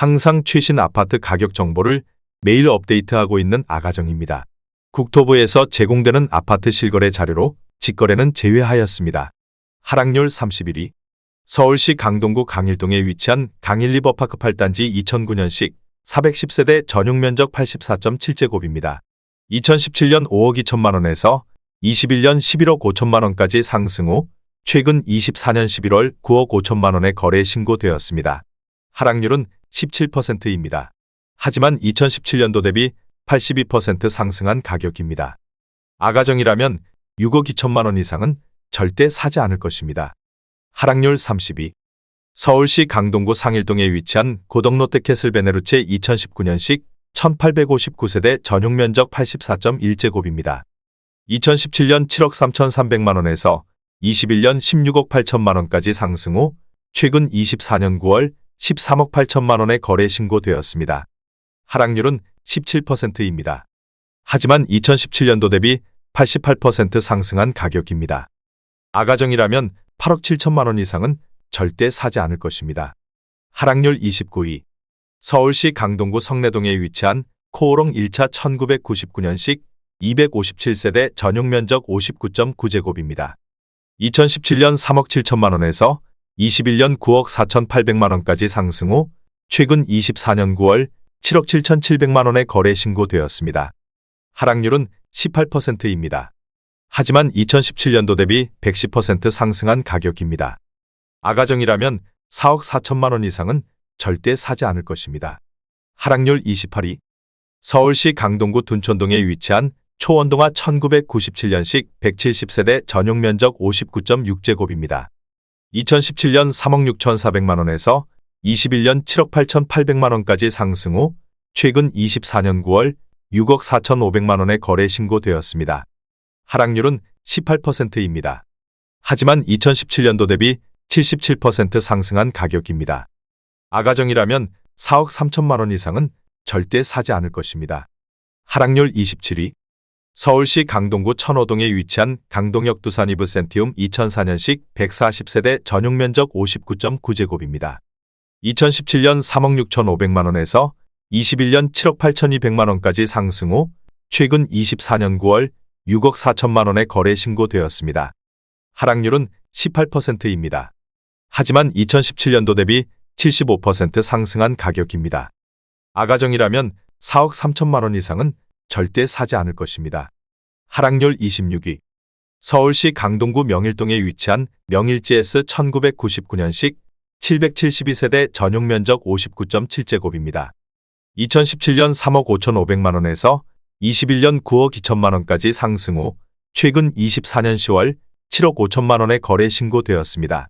항상 최신 아파트 가격 정보를 매일 업데이트하고 있는 아가정입니다. 국토부에서 제공되는 아파트 실거래 자료로 직거래는 제외하였습니다. 하락률 31위. 서울시 강동구 강일동에 위치한 강일 리버파크 8단지 2009년식 410세대 전용 면적 84.7제곱입니다. 2017년 5억 2천만 원에서 21년 11억 5천만 원까지 상승 후 최근 24년 11월 9억 5천만 원의 거래 신고되었습니다. 하락률은 17%입니다. 하지만 2017년도 대비 82% 상승한 가격입니다. 아가정이라면 6억 2천만 원 이상은 절대 사지 않을 것입니다. 하락률 32. 서울시 강동구 상일동에 위치한 고덕롯데캐슬 베네루체 2019년식 1859세대 전용 면적 84.1제곱입니다. 2017년 7억 3,300만 원에서 21년 16억 8천만 원까지 상승 후 최근 24년 9월 13억 8천만 원의 거래 신고되었습니다. 하락률은 17%입니다. 하지만 2017년도 대비 88% 상승한 가격입니다. 아가정이라면 8억 7천만 원 이상은 절대 사지 않을 것입니다. 하락률 29위. 서울시 강동구 성내동에 위치한 코오롱 1차 1999년식 257세대 전용 면적 59.9제곱입니다. 2017년 3억 7천만 원에서 21년 9억 4,800만 원까지 상승 후 최근 24년 9월 7억 7,700만 원의 거래 신고되었습니다. 하락률은 18%입니다. 하지만 2017년도 대비 110% 상승한 가격입니다. 아가정이라면 4억 4천만 원 이상은 절대 사지 않을 것입니다. 하락률 28위. 서울시 강동구 둔촌동에 위치한 초원동화 1997년식 170세대 전용 면적 59.6제곱입니다. 2017년 3억 6,400만 원에서 21년 7억 8,800만 원까지 상승 후 최근 24년 9월 6억 4,500만 원의 거래 신고되었습니다. 하락률은 18%입니다. 하지만 2017년도 대비 77% 상승한 가격입니다. 아가정이라면 4억 3천만 원 이상은 절대 사지 않을 것입니다. 하락률 27위. 서울시 강동구 천호동에 위치한 강동역 두산 이브 센티움 2004년식 140세대 전용 면적 59.9제곱입니다. 2017년 3억 6,500만 원에서 21년 7억 8,200만 원까지 상승 후 최근 24년 9월 6억 4천만 원의 거래 신고되었습니다. 하락률은 18%입니다. 하지만 2017년도 대비 75% 상승한 가격입니다. 아가정이라면 4억 3천만 원 이상은 절대 사지 않을 것입니다. 하락률 26위. 서울시 강동구 명일동에 위치한 명일 GS 1999년식 772세대 전용 면적 59.7제곱입니다. 2017년 3억 5,500만 원에서 21년 9억 2천만 원까지 상승 후 최근 24년 10월 7억 5천만 원의 거래 신고되었습니다.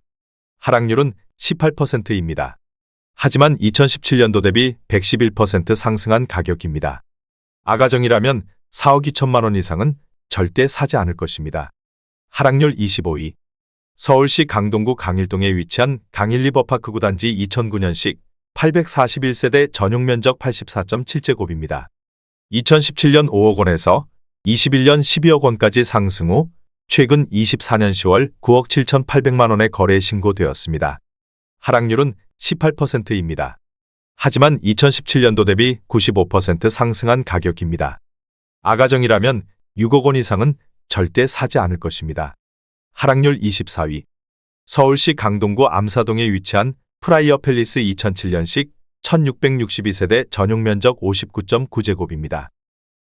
하락률은 18%입니다. 하지만 2017년도 대비 111% 상승한 가격입니다. 아가정이라면 4억 2천만 원 이상은 절대 사지 않을 것입니다. 하락률 25위. 서울시 강동구 강일동에 위치한 강일 리버파크 9단지 2009년식 841세대 전용 면적 84.7제곱입니다. 2017년 5억 원에서 21년 12억 원까지 상승 후 최근 24년 10월 9억 7,800만 원의 거래 신고되었습니다. 하락률은 18%입니다. 하지만 2017년도 대비 95% 상승한 가격입니다. 아가정이라면 6억 원 이상은 절대 사지 않을 것입니다. 하락률 24위. 서울시 강동구 암사동에 위치한 프라이어 팰리스 2007년식 1662세대 전용 면적 59.9제곱입니다.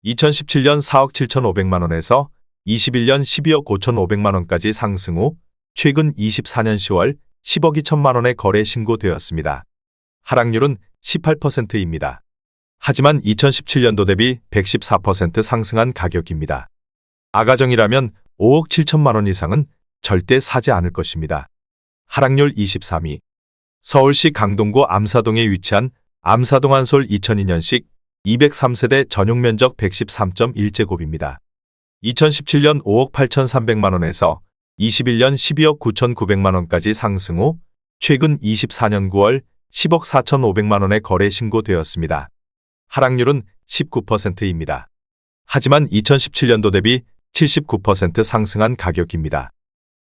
2017년 4억 7,500만 원에서 21년 12억 5,500만 원까지 상승 후 최근 24년 10월 10억 2천만 원의 거래 신고되었습니다. 하락률은 18%입니다. 하지만 2017년도 대비 114% 상승한 가격입니다. 아가정이라면 5억 7천만 원 이상은 절대 사지 않을 것입니다. 하락률 23위. 서울시 강동구 암사동에 위치한 암사동 한솔 2002년식 203세대 전용 면적 113.1제곱입니다. 2017년 5억 8,300만 원에서 21년 12억 9,900만 원까지 상승 후 최근 24년 9월 10억 4,500만 원의 거래 신고되었습니다. 하락률은 19%입니다. 하지만 2017년도 대비 79% 상승한 가격입니다.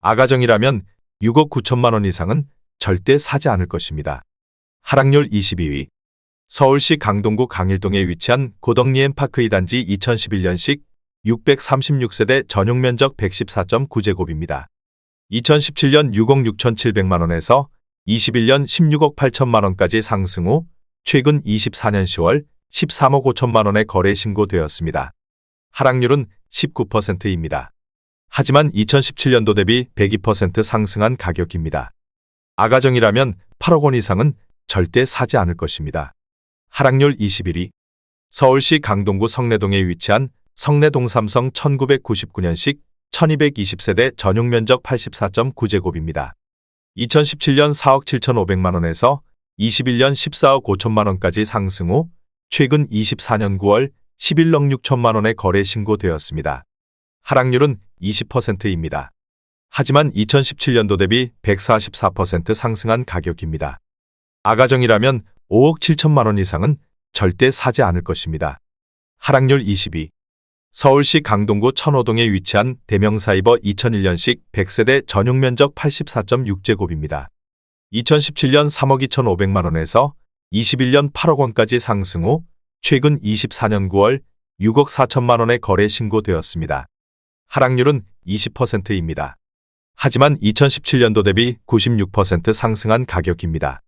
아가정이라면 6억 9천만 원 이상은 절대 사지 않을 것입니다. 하락률 22위. 서울시 강동구 강일동에 위치한 고덕리엠파크 2단지 2011년식 636세대 전용 면적 114.9제곱입니다. 2017년 6억 6,700만 원에서 21년 16억 8천만 원까지 상승 후 최근 24년 10월 13억 5천만 원에 거래 신고되었습니다. 하락률은 19%입니다. 하지만 2017년도 대비 102% 상승한 가격입니다. 아가정이라면 8억 원 이상은 절대 사지 않을 것입니다. 하락률 21위. 서울시 강동구 성내동에 위치한 성내동 삼성 1999년식 1220세대 전용 면적 84.9제곱입니다. 2017년 4억 7,500만 원에서 21년 14억 5천만 원까지 상승 후 최근 24년 9월 11억 6천만 원에 거래 신고되었습니다. 하락률은 20%입니다. 하지만 2017년도 대비 144% 상승한 가격입니다. 아가정이라면 5억 7천만 원 이상은 절대 사지 않을 것입니다. 하락률 22. 서울시 강동구 천호동에 위치한 대명사이버 2001년식 100세대 전용 면적 84.6제곱입니다. 2017년 3억 2,500만 원에서 21년 8억 원까지 상승 후 최근 24년 9월 6억 4천만 원에 거래 신고되었습니다. 하락률은 20%입니다. 하지만 2017년도 대비 96% 상승한 가격입니다.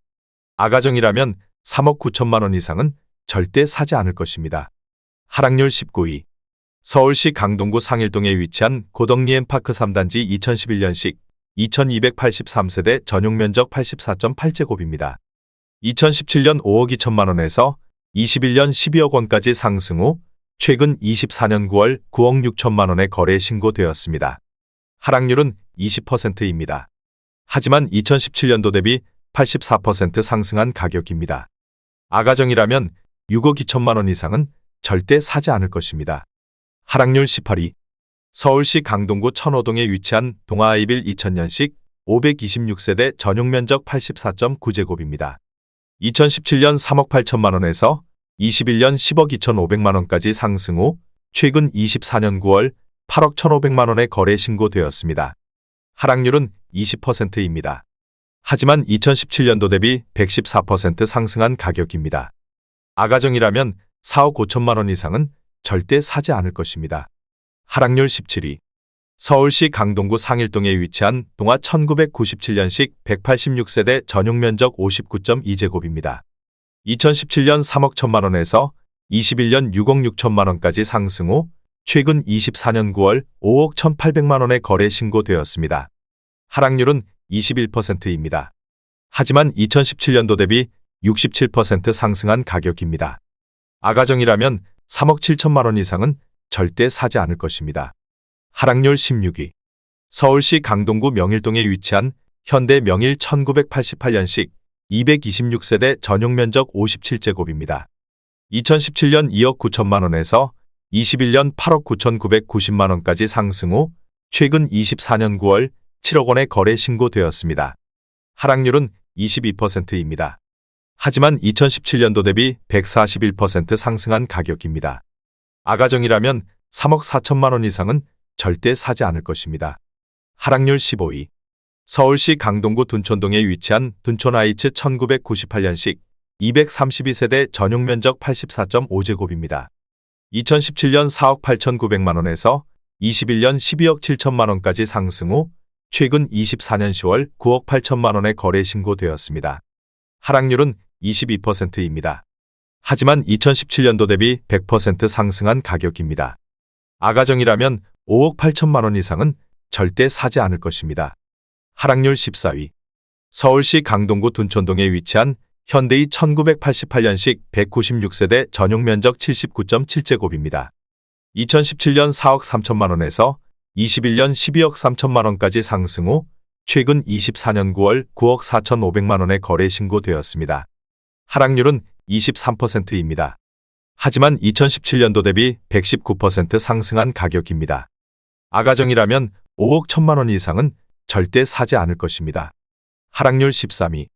아가정이라면 3억 9천만 원 이상은 절대 사지 않을 것입니다. 하락률 19위. 서울시 강동구 상일동에 위치한 고덕리엠파크 3단지 2011년식 2283세대 전용 면적 84.8제곱입니다. 2017년 5억 2천만 원에서 21년 12억 원까지 상승 후 최근 24년 9월 9억 6천만 원에 거래 신고되었습니다. 하락률은 20%입니다. 하지만 2017년도 대비 84% 상승한 가격입니다. 아가정이라면 6억 2천만 원 이상은 절대 사지 않을 것입니다. 하락률 18위. 서울시 강동구 천호동에 위치한 동아아이빌 2000년식 526세대 전용 면적 84.9제곱입니다. 2017년 3억 8천만 원에서 21년 10억 2,500만 원까지 상승 후 최근 24년 9월 8억 1,500만 원에 거래 신고되었습니다. 하락률은 20%입니다. 하지만 2017년도 대비 114% 상승한 가격입니다. 아가정이라면 4억 5천만 원 이상은 절대 사지 않을 것입니다. 하락률 17위. 서울시 강동구 상일동에 위치한 동아 1997년식 186세대 전용 면적 59.2제곱입니다. 2017년 3억 1천만 원에서 21년 6억 6천만 원까지 상승 후 최근 24년 9월 5억 1,800만 원에 거래 신고되었습니다. 하락률은 21%입니다. 하지만 2017년도 대비 67% 상승한 가격입니다. 아가정이라면 3억 7천만 원 이상은 절대 사지 않을 것입니다. 하락률 16위. 서울시 강동구 명일동에 위치한 현대 명일 1988년식 226세대 전용 면적 57제곱입니다. 2017년 2억 9천만 원에서 21년 8억 9,990만 원까지 상승 후 최근 24년 9월 7억 원에 거래 신고되었습니다. 하락률은 22%입니다. 하지만 2017년도 대비 141% 상승한 가격입니다. 아가정이라면 3억 4천만 원 이상은 절대 사지 않을 것입니다. 하락률 15위. 서울시 강동구 둔촌동에 위치한 둔촌아이츠 1998년식 232세대 전용 면적 84.5제곱입니다. 2017년 4억 8,900만 원에서 21년 12억 7천만 원까지 상승 후 최근 24년 10월 9억 8천만 원에 거래 신고되었습니다. 하락률은 22%입니다. 하지만 2017년도 대비 100% 상승한 가격입니다. 아가정이라면 5억 8천만 원 이상은 절대 사지 않을 것입니다. 하락률 14위. 서울시 강동구 둔촌동에 위치한 현대이 1988년식 196세대 전용 면적 79.7제곱입니다. 2017년 4억 3천만 원에서 21년 12억 3천만 원까지 상승 후 최근 24년 9월 9억 4,500만 원에 거래 신고되었습니다. 하락률은 23%입니다. 하지만 2017년도 대비 119% 상승한 가격입니다. 아가정이라면 5억 1천만 원 이상은 절대 사지 않을 것입니다. 하락률 13위.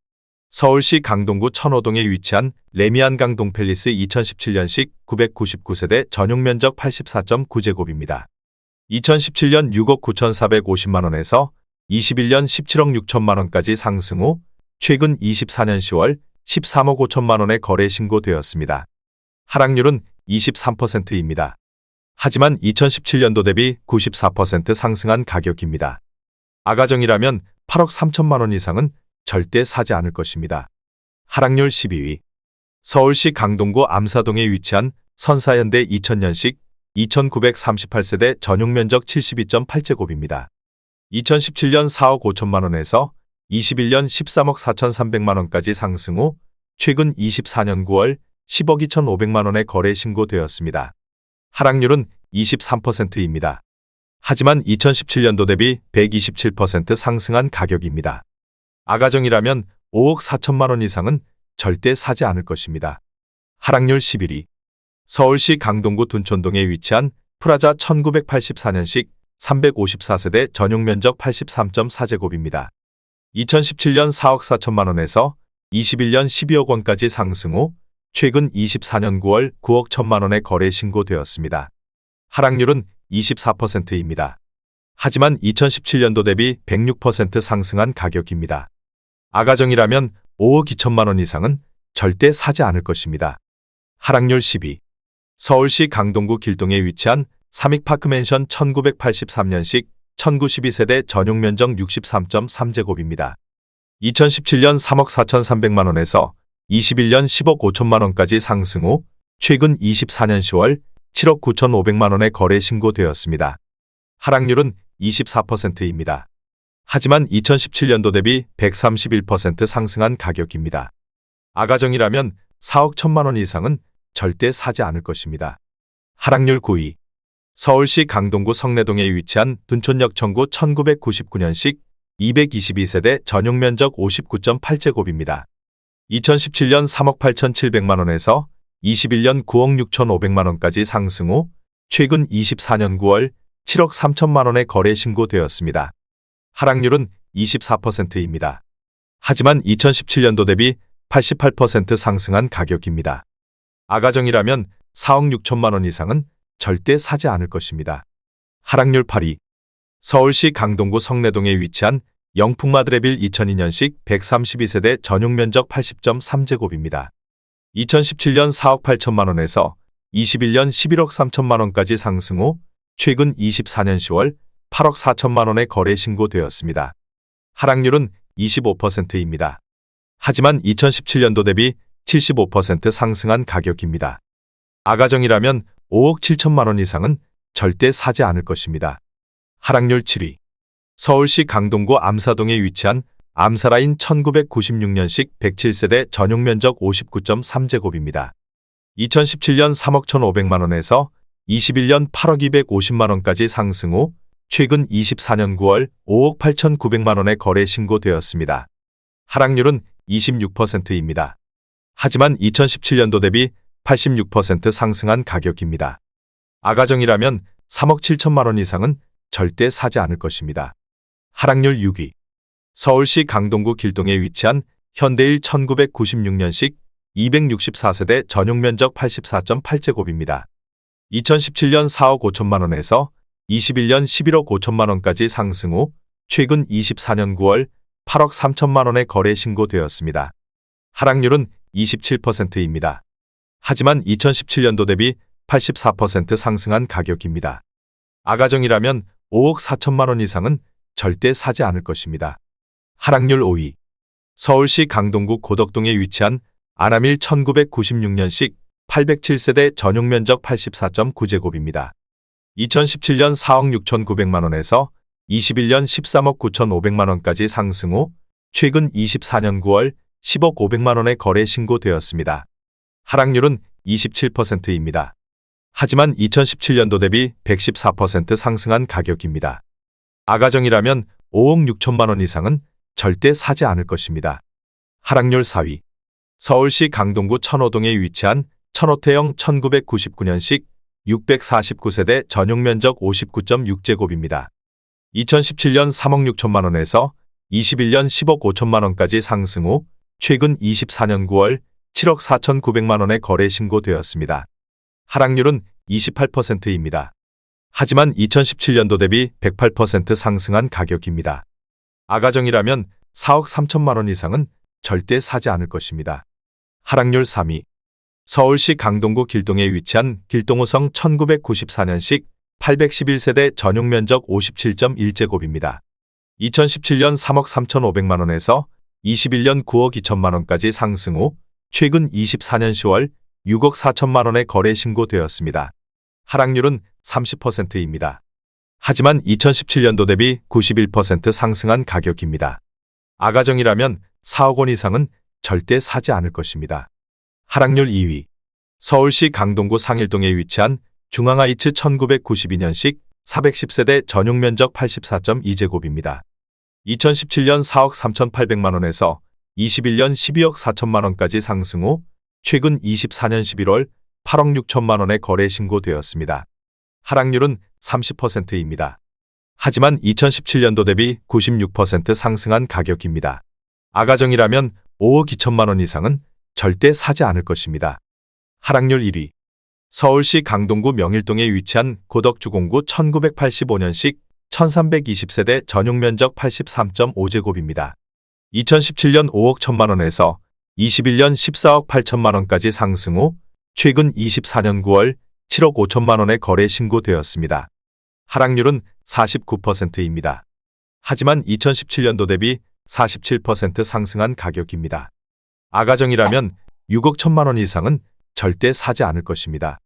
서울시 강동구 천호동에 위치한 레미안강 동팰리스 2017년식 999세대 전용 면적 84.9제곱입니다. 2017년 6억 9,450만 원에서 21년 17억 6천만 원까지 상승 후 최근 24년 10월 13억 5천만 원의 거래 신고되었습니다. 하락률은 23%입니다. 하지만 2017년도 대비 94% 상승한 가격입니다. 아가정이라면 8억 3천만 원 이상은 절대 사지 않을 것입니다. 하락률 12위. 서울시 강동구 암사동에 위치한 선사현대 2000년식 2938세대 전용면적 72.8제곱입니다. 2017년 4억 5천만 원에서 21년 13억 4,300만 원까지 상승 후 최근 24년 9월 10억 2,500만 원의 거래 신고되었습니다. 하락률은 23%입니다. 하지만 2017년도 대비 127% 상승한 가격입니다. 아가정이라면 5억 4천만 원 이상은 절대 사지 않을 것입니다. 하락률 11위. 서울시 강동구 둔촌동에 위치한 프라자 1984년식 354세대 전용면적 83.4제곱입니다. 2017년 4억 4천만 원에서 21년 12억 원까지 상승 후 최근 24년 9월 9억 1천만 원의 거래 신고되었습니다. 하락률은 24%입니다. 하지만 2017년도 대비 106% 상승한 가격입니다. 아가정이라면 5억 2천만 원 이상은 절대 사지 않을 것입니다. 하락률 10위. 서울시 강동구 길동에 위치한 삼익파크맨션 1983년식 1912세대 전용면적 63.3제곱입니다. 2017년 3억 4,300만 원에서 21년 10억 5천만 원까지 상승 후 최근 24년 10월 7억 9,500만 원의 거래 신고되었습니다. 하락률은 24%입니다. 하지만 2017년도 대비 131% 상승한 가격입니다. 아가정이라면 4억 1천만 원 이상은 절대 사지 않을 것입니다. 하락률 9위. 서울시 강동구 성내동에 위치한 둔촌역 청구 1999년식 222세대 전용면적 59.8제곱입니다. 2017년 3억 8,700만 원에서 21년 9억 6,500만 원까지 상승 후 최근 24년 9월 7억 3천만 원의 거래 신고되었습니다. 하락률은 24%입니다. 하지만 2017년도 대비 88% 상승한 가격입니다. 아가정이라면 4억 6천만 원 이상은 절대 사지 않을 것입니다. 하락률 8위. 서울시 강동구 성내동에 위치한 영풍마드레빌 2002년식 132세대 전용면적 80.3제곱입니다. 2017년 4억 8천만 원에서 21년 11억 3천만 원까지 상승 후 최근 24년 10월 8억 4천만 원의 거래 신고되었습니다. 하락률은 25%입니다. 하지만 2017년도 대비 75% 상승한 가격입니다. 아가정이라면 5억 7천만 원 이상은 절대 사지 않을 것입니다. 하락률 7위. 서울시 강동구 암사동에 위치한 암사라인 1996년식 107세대 전용면적 59.3제곱입니다. 2017년 3억 1,500만 원에서 21년 8억 250만 원까지 상승 후 최근 24년 9월 5억 8,900만 원의 거래 신고되었습니다. 하락률은 26%입니다. 하지만 2017년도 대비 86% 상승한 가격입니다. 아가정이라면 3억 7천만 원 이상은 절대 사지 않을 것입니다. 하락률 6위. 서울시 강동구 길동에 위치한 현대일 1996년식 264세대 전용면적 84.8제곱입니다. 2017년 4억 5천만 원에서 21년 11억 5천만 원까지 상승 후 최근 24년 9월 8억 3천만 원의 거래 신고되었습니다. 하락률은 27%입니다. 하지만 2017년도 대비 84% 상승한 가격입니다. 아가정이라면 5억 4천만 원 이상은 절대 사지 않을 것입니다. 하락률 5위. 서울시 강동구 고덕동에 위치한 아나밀 1996년식 807세대 전용면적 84.9제곱입니다. 2017년 4억 6,900만 원에서 21년 13억 9,500만 원까지 상승 후 최근 24년 9월 10억 500만 원의 거래 신고되었습니다. 하락률은 27%입니다. 하지만 2017년도 대비 114% 상승한 가격입니다. 아가정이라면 5억 6천만 원 이상은 절대 사지 않을 것입니다. 하락률 4위. 서울시 강동구 천호동에 위치한 천호태형 1999년식 649세대 전용면적 59.6제곱입니다. 2017년 3억 6천만 원에서 21년 10억 5천만 원까지 상승 후 최근 24년 9월 7억 4,900만 원의 거래 신고되었습니다. 하락률은 28%입니다. 하지만 2017년도 대비 108% 상승한 가격입니다. 아가정이라면 4억 3천만 원 이상은 절대 사지 않을 것입니다. 하락률 3위. 서울시 강동구 길동에 위치한 길동호성 1994년식 811세대 전용 면적 57.1제곱입니다. 2017년 3억 3,500만 원에서 21년 9억 2천만 원까지 상승 후 최근 24년 10월 6억 4천만 원에 거래 신고되었습니다. 하락률은 30%입니다. 하지만 2017년도 대비 91% 상승한 가격입니다. 아가정이라면 4억 원 이상은 절대 사지 않을 것입니다. 하락률 2위. 서울시 강동구 상일동에 위치한 중앙하이츠 1992년식 410세대 전용 면적 84.2제곱입니다. 2017년 4억 3,800만 원에서 21년 12억 4천만 원까지 상승 후 최근 24년 11월 8억 6천만 원에 거래 신고되었습니다. 하락률은 30%입니다. 하지만 2017년도 대비 96% 상승한 가격입니다. 아가정이라면 5억 2천만 원 이상은 절대 사지 않을 것입니다. 하락률 1위. 서울시 강동구 명일동에 위치한 고덕주공구 1985년식 1320세대 전용 면적 83.5제곱입니다. 2017년 5억 1천만 원에서 21년 14억 8천만 원까지 상승 후 최근 24년 9월 7억 5천만 원에 거래 신고되었습니다. 하락률은 49%입니다. 하지만 2017년도 대비 47% 상승한 가격입니다. 아가정이라면 6억 1천만 원 이상은 절대 사지 않을 것입니다.